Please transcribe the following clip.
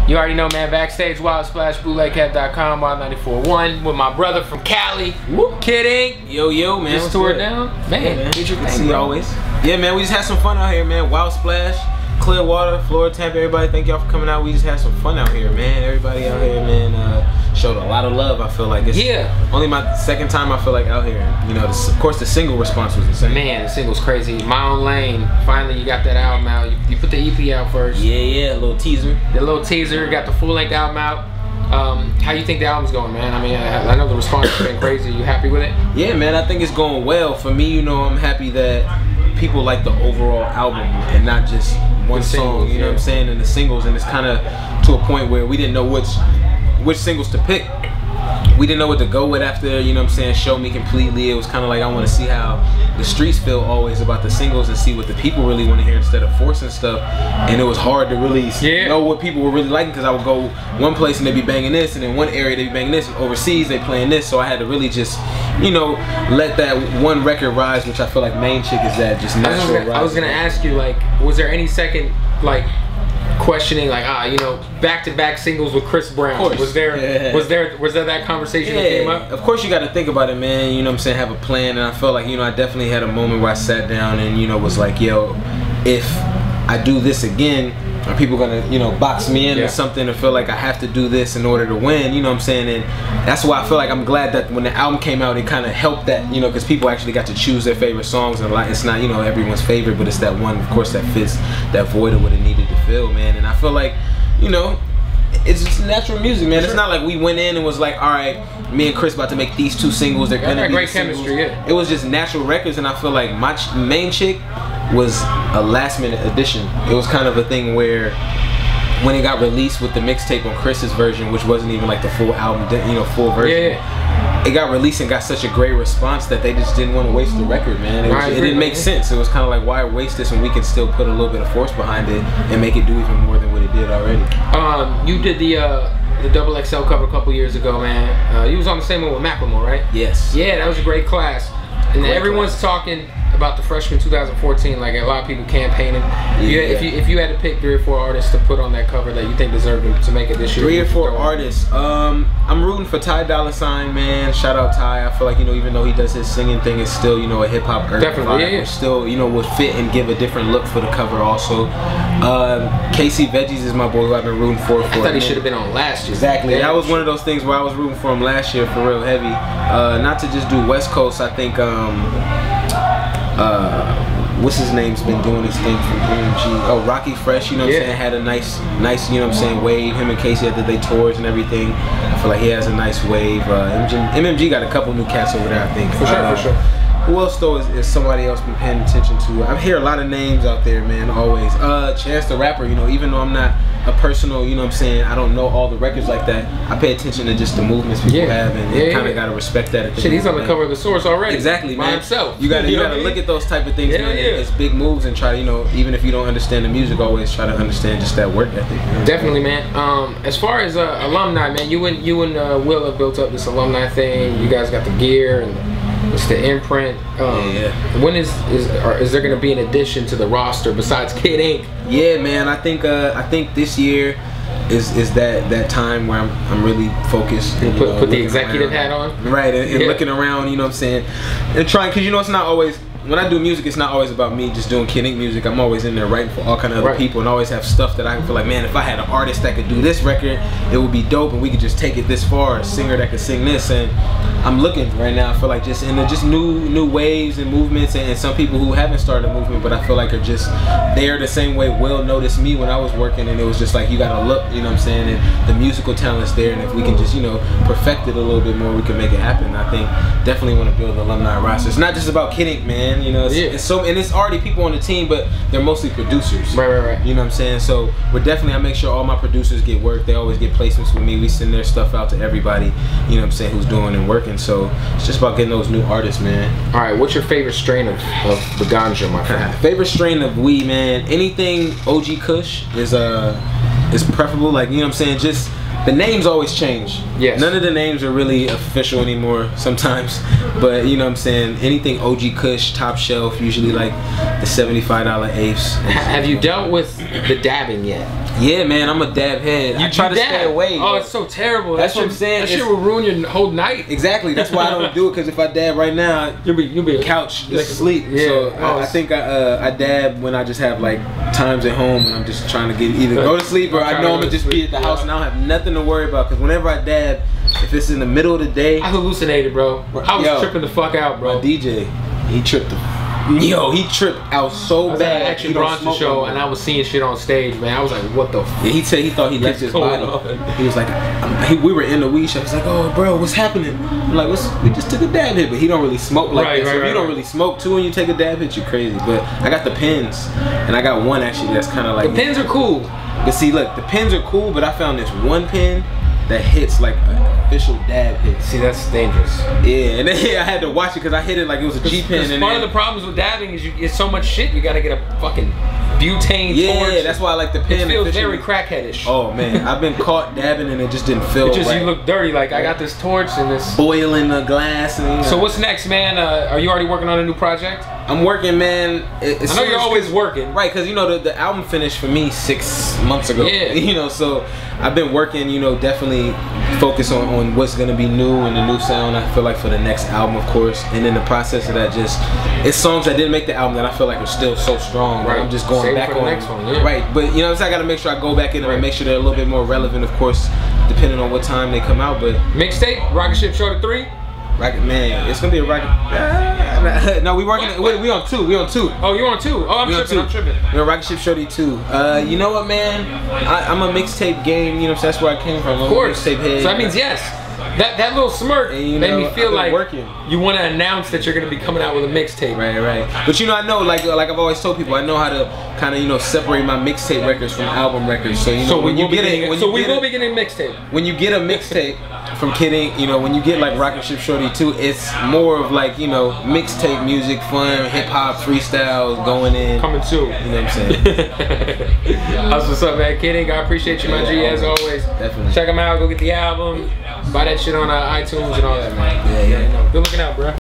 You already know, man. Backstage, Wild Splash, bootlegcat.com, Wild941 with my brother from Cali, Kid Ink. Yo, man. Just toured down. Man, did you see always? Yeah, man. We just had some fun out here, man. Wild Splash, Clearwater, Florida, Tampa. Everybody, thank y'all for coming out. We just had some fun out here, man. Everybody out here, man, showed a lot of love. I feel like it's only my second time I feel like out here. You know, of course, the single response was insane. Man, the single's crazy. My Own Lane. Finally, you got that album out. You put the EP out first. Yeah, a little teaser. The little teaser. Got the full-length album out. How you think the album's going, man? I mean, I know the response has been crazy. You happy with it? Yeah, man. I think it's going well. For me, you know, I'm happy that people like the overall album and not just one song. You know what I'm saying? And the singles, and it's kind of to a point where we didn't know which singles to pick. We didn't know what to go with after, you know what I'm saying, Show Me Completely. It was kind of like I want to see how the streets feel always about the singles and see what the people really want to hear instead of forcing stuff. And it was hard to really know what people were really liking, because I would go one place and they'd be banging this, and in one area they'd be banging this, and overseas they playing this. So I had to really just, you know, let that one record rise, which I feel like Main Chick is that just natural rise. I was gonna ask you, like, was there any second, like, questioning, like, you know, back-to-back singles with Chris Brown? Was there that conversation that came up? Of course, you got to think about it, man. You know what I'm saying? Have a plan. And I felt like, you know, I definitely had a moment where I sat down and, you know, was like, yo, if I do this again, are people gonna, you know, box me in or something, or feel like I have to do this in order to win? You know what I'm saying? And that's why I feel like I'm glad that when the album came out, it kind of helped that, you know, because people actually got to choose their favorite songs, and it's not, you know, everyone's favorite, but it's that one, of course, that fits that void of what it needed to fill, man. And I feel like, you know, it's just natural music, man. It's not like we went in and was like, all right, me and Chris about to make these two singles. They're gonna be great chemistry. It was just natural records, and I feel like my Main Chick was a last-minute addition. It was kind of a thing where when it got released with the mixtape on Chris's version, which wasn't even like the full album, you know, full version. It got released and got such a great response that they just didn't want to waste the record, man. It didn't make sense. It was kind of like, why waste this when we can still put a little bit of force behind it and make it do even more than what it did already. You did the XXL cover a couple years ago, man. You was on the same one with Macklemore, right? Yes. Yeah, that was a great class. And everyone's talking about the freshman 2014, like a lot of people campaigning. If you had to pick 3 or 4 artists to put on that cover that you think deserve to make it this year, 3 or 4 artists. I'm rooting for Ty Dolla $ign, man. Shout out Ty. I feel like, you know, even though he does his singing thing, it's still, you know, a hip hop urban vibe. Which still, you know, would fit and give a different look for the cover also. KC Veggies is my boy who I've been rooting for. I thought he should have been on last year. Exactly. That was one of those things where I was rooting for him last year for real heavy. Not to just do West Coast, I think what's his name's been doing his thing from MMG. Oh, Rocky Fresh, you know what I'm saying, had a nice, you know what I'm saying, wave. Him and Casey after they tours and everything. I feel like he has a nice wave. MMG got a couple new cats over there, I think. For sure. Who else though is somebody else been paying attention to? I hear a lot of names out there, man, always. Chance the Rapper, you know, even though I'm not a personal, you know what I'm saying, I don't know all the records like that, I pay attention to just the movements people have, and kind of gotta respect that. Shit, he's on the cover of The Source already. Exactly, man. By himself. You gotta look at those type of things, man. It's big moves, and try to, you know, even if you don't understand the music, always try to understand just that work ethic. You know? Definitely, man. As far as alumni, man, you and Will have built up this alumni thing. You guys got the gear and it's the imprint. When is there gonna be an addition to the roster besides Kid Ink? Yeah, man. I think this year is that time where I'm really focused. And put the executive hat on. Right, and looking around, you know what I'm saying, and trying, because you know it's not always. When I do music, it's not always about me just doing Kid Ink music. I'm always in there writing for all kind of other people, and always have stuff that I feel like, man, if I had an artist that could do this record, it would be dope, and we could just take it this far. A singer that could sing this, and I'm looking right now. I feel like just in the new waves and movements, and some people who haven't started a movement, but I feel like are just there the same way Will noticed me when I was working, and it was just like, you gotta look, you know what I'm saying, and the musical talent's there, and if we can just, you know, perfect it a little bit more, we can make it happen. I think definitely want to build an alumni roster. It's not just about Kid Ink, man. You know, it's so, and it's already people on the team, but they're mostly producers. Right. You know what I'm saying? So we're definitely, I make sure all my producers get work. They always get placements with me. We send their stuff out to everybody, you know what I'm saying, who's doing and working. So it's just about getting those new artists, man. All right, what's your favorite strain of the ganja, my friend? Favorite strain of weed, man? Anything OG Kush is preferable. Like, you know what I'm saying? Just the names always change. Yes. None of the names are really official anymore sometimes. But you know what I'm saying? Anything OG Kush, top shelf, usually like the $75 eighths. Have you dealt with the dabbing yet? Yeah, man, I'm a dab head. I try to stay away. Oh, it's so terrible. That's what I'm saying. That shit will ruin your whole night. Exactly. That's why I don't do it. Because if I dab right now, you'll be couch just asleep. Yeah. So I think I dab when I just have like times at home and I'm just trying to get either go to sleep or I know I'm gonna just be at the house and I don't have nothing to worry about. Because whenever I dab, if it's in the middle of the day, I hallucinated, bro. I was tripping the fuck out, bro. My DJ, he tripped he tripped out so bad. I was at Action Bronson show and I was seeing shit on stage, man. I was like, what the fuck? Yeah, he said he thought he left his body. He was like, we were in the weed shop. He's like, oh, bro, what's happening? I'm like, we just took a dab hit, but he don't really smoke like that. So if you don't really smoke too when you take a dab hit, you're crazy. But I got the pens, and I got one actually that's kind of like. The pens are cool. But see, look, the pens are cool, but I found this one pen that hits like an official dab hit. See, that's dangerous. Yeah, and then I had to watch it because I hit it like it was a G pen. And part of the problems with dabbing is it's so much shit. You gotta get a fucking butane torch. Yeah, that's why I like the pen. It feels very crackheadish. Oh man, I've been caught dabbing and it just didn't feel. It just right. You look dirty. Like I got this torch and this boiling the glass. And, So what's next, man? Are you already working on a new project? I'm working, man. I know you're always working, right? Because you know the album finished for me 6 months ago. Yeah. You know, so I've been working. You know, definitely focus on what's gonna be new and the new sound. I feel like for the next album, of course, and in the process of that, it's songs that didn't make the album that I feel like are still so strong. Right. I'm just going back on the next one. Yeah. Right, but you know, I gotta make sure I go back in and make sure they're a little bit more relevant, of course, depending on what time they come out. But Mixtape, Rocketshipshawty 3. Man, it's gonna be a rocket. No, we working. We on 2. We on 2. Oh, you're on 2. Oh, I'm tripping. We're on Rocketshipshawty 2. You know what, man? I'm a mixtape game. You know, that's where I came from. Of course. Mixtape head. So that means yes. That little smirk made me feel like you want to announce that you're gonna be coming out with a mixtape. Right. But you know, I know, like I've always told people, I know how to kind of separate my mixtape records from album records. So you know, we will be getting mixtape. When you get a mixtape from Kidding, when you get like Rocketshipshawty 2, it's more of like mixtape music, fun, hip hop, freestyles going in. Coming soon. You know what I'm saying? That's what's up, man. Kidding. I appreciate you, my G, as always. Definitely. Check them out. Go get the album. Buy that shit on iTunes and all that, man. Yeah. Good looking out, bro.